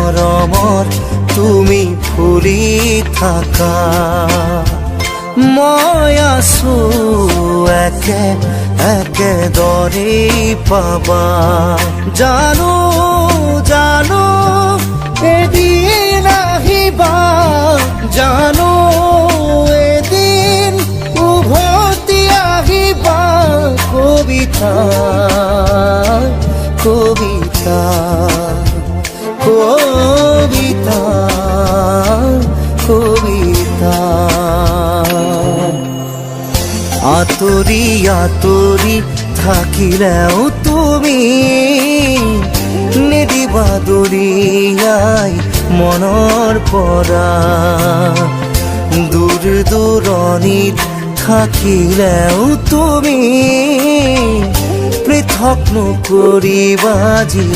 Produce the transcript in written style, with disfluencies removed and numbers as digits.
মৰমৰ তুমি ফুলি থাকা মই আছো একে একেদৰে পাবা জানো জানো এদিন আহিবা জানো এদিন উভতি আহিবা কবিতা কবিতা কবিতা কবিতা আতৰি আতৰি থাকিলেও তুমি নিদিবা দৰিয়াই মনৰ পৰা দূৰ দূৰণিত থাকিলেও তুমি পৃথক নকৰিবা জীৱ